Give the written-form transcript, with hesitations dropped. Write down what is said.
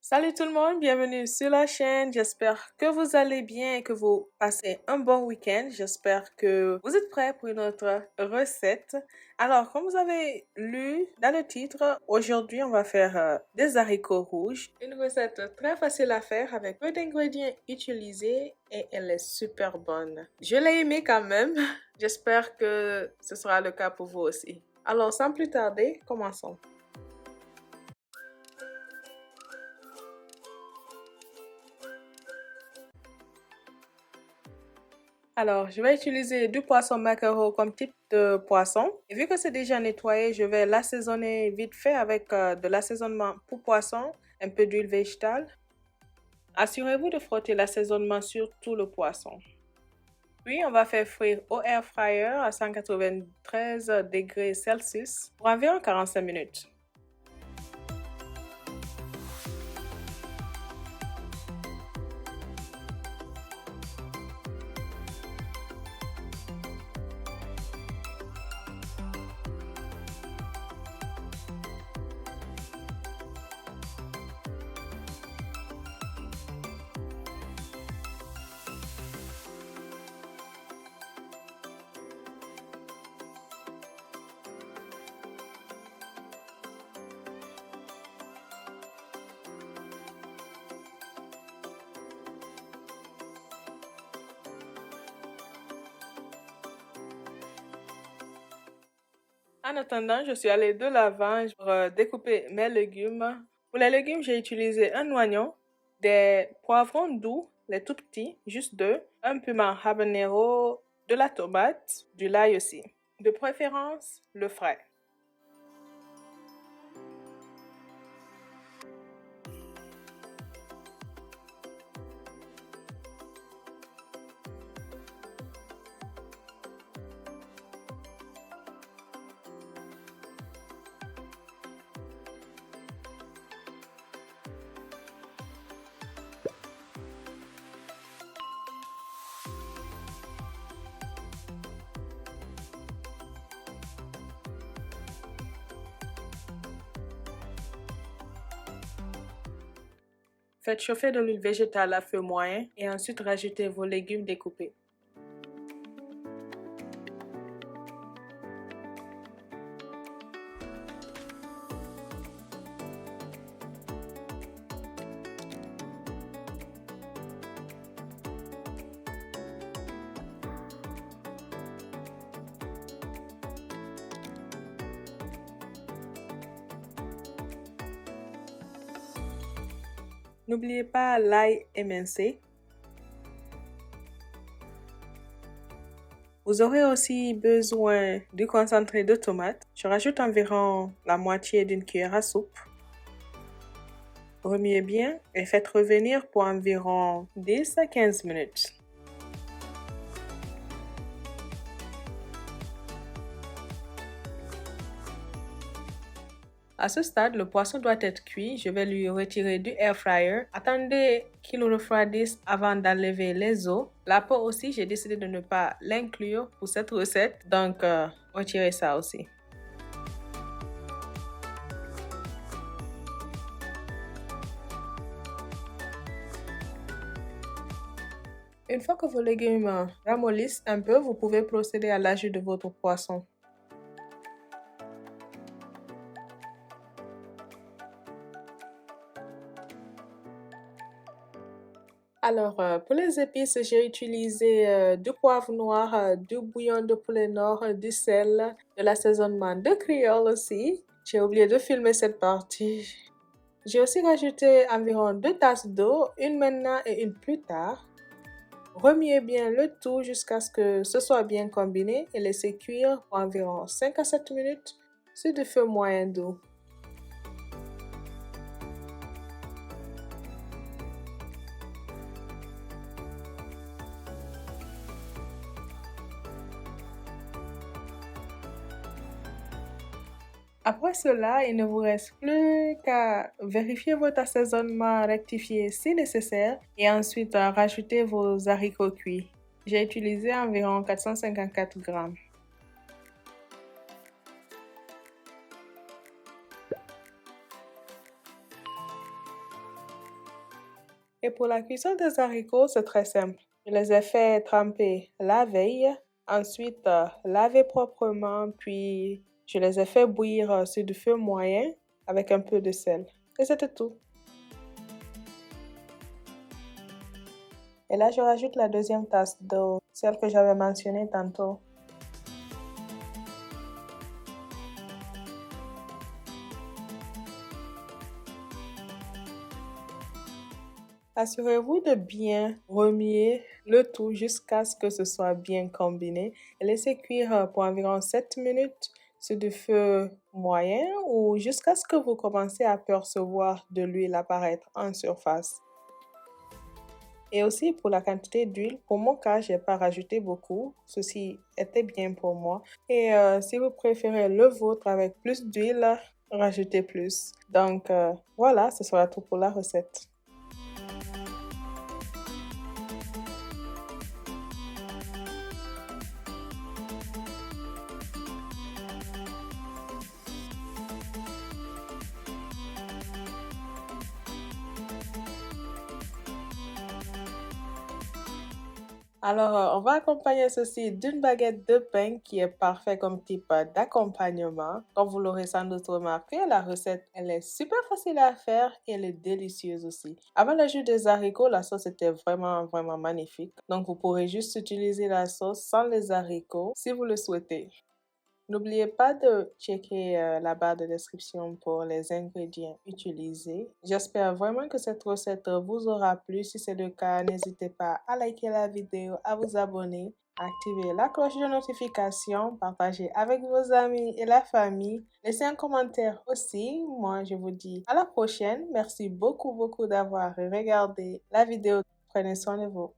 Salut tout le monde, bienvenue sur la chaîne. J'espère que vous allez bien et que vous passez un bon week-end. J'espère que vous êtes prêts pour une autre recette. Alors, comme vous avez lu dans le titre, aujourd'hui on va faire des haricots rouges. Une recette très facile à faire avec peu d'ingrédients utilisés et elle est super bonne. Je l'ai aimée quand même. J'espère que ce sera le cas pour vous aussi. Alors, sans plus tarder, commençons. Alors, je vais utiliser du poisson maquereau comme type de poisson. Et vu que c'est déjà nettoyé, je vais l'assaisonner vite fait avec de l'assaisonnement pour poisson, un peu d'huile végétale. Assurez-vous de frotter l'assaisonnement sur tout le poisson. Puis, on va faire frire au air fryer à 193 degrés Celsius pour environ 45 minutes. En attendant, je suis allée de l'avant pour découper mes légumes. Pour les légumes, j'ai utilisé un oignon, des poivrons doux, les tout petits, juste deux, un piment habanero, de la tomate, du l'ail aussi. De préférence, le frais. Faites chauffer de l'huile végétale à feu moyen et ensuite rajoutez vos légumes découpés. N'oubliez pas l'ail émincé. Vous aurez aussi besoin du concentré de tomate. Je rajoute environ la moitié d'une cuillère à soupe. Remuez bien et faites revenir pour environ 10 à 15 minutes. À ce stade, le poisson doit être cuit. Je vais lui retirer du air fryer. Attendez qu'il refroidisse avant d'enlever les os. La peau aussi, j'ai décidé de ne pas l'inclure pour cette recette. Donc, retirez ça aussi. Une fois que vos légumes ramollissent un peu, vous pouvez procéder à l'ajout de votre poisson. Alors, pour les épices, j'ai utilisé du poivre noir, du bouillon de poulet nord, du sel, de l'assaisonnement de créole aussi. J'ai oublié de filmer cette partie. J'ai aussi rajouté environ 2 tasses d'eau, une maintenant et une plus tard. Remuez bien le tout jusqu'à ce que ce soit bien combiné et laissez cuire pour environ 5 à 7 minutes sur du feu moyen doux. Après cela, il ne vous reste plus qu'à vérifier votre assaisonnement rectifié si nécessaire et ensuite rajouter vos haricots cuits. J'ai utilisé environ 454 grammes. Et pour la cuisson des haricots, c'est très simple. Je les ai fait tremper la veille, ensuite laver proprement, puis je les ai fait bouillir sur du feu moyen avec un peu de sel. Et c'était tout. Et là, je rajoute la deuxième tasse d'eau, celle que j'avais mentionnée tantôt. Assurez-vous de bien remuer le tout jusqu'à ce que ce soit bien combiné et laissez cuire pour environ 7 minutes sur du feu moyen ou jusqu'à ce que vous commencez à percevoir de l'huile apparaître en surface. Et aussi pour la quantité d'huile, pour mon cas, j'ai pas rajouté beaucoup. Ceci était bien pour moi. Et si vous préférez le vôtre avec plus d'huile, rajoutez plus. Donc voilà, ce sera tout pour la recette. Alors, on va accompagner ceci d'une baguette de pain qui est parfait comme type d'accompagnement. Comme vous l'aurez sans doute remarqué, la recette, elle est super facile à faire et elle est délicieuse aussi. Avant l'ajout des haricots, la sauce était vraiment magnifique. Donc, vous pourrez juste utiliser la sauce sans les haricots si vous le souhaitez. N'oubliez pas de checker la barre de description pour les ingrédients utilisés. J'espère vraiment que cette recette vous aura plu. Si c'est le cas, n'hésitez pas à liker la vidéo, à vous abonner, à activer la cloche de notification, partager avec vos amis et la famille. Laissez un commentaire aussi. Moi, je vous dis à la prochaine. Merci beaucoup d'avoir regardé la vidéo. Prenez soin de vous.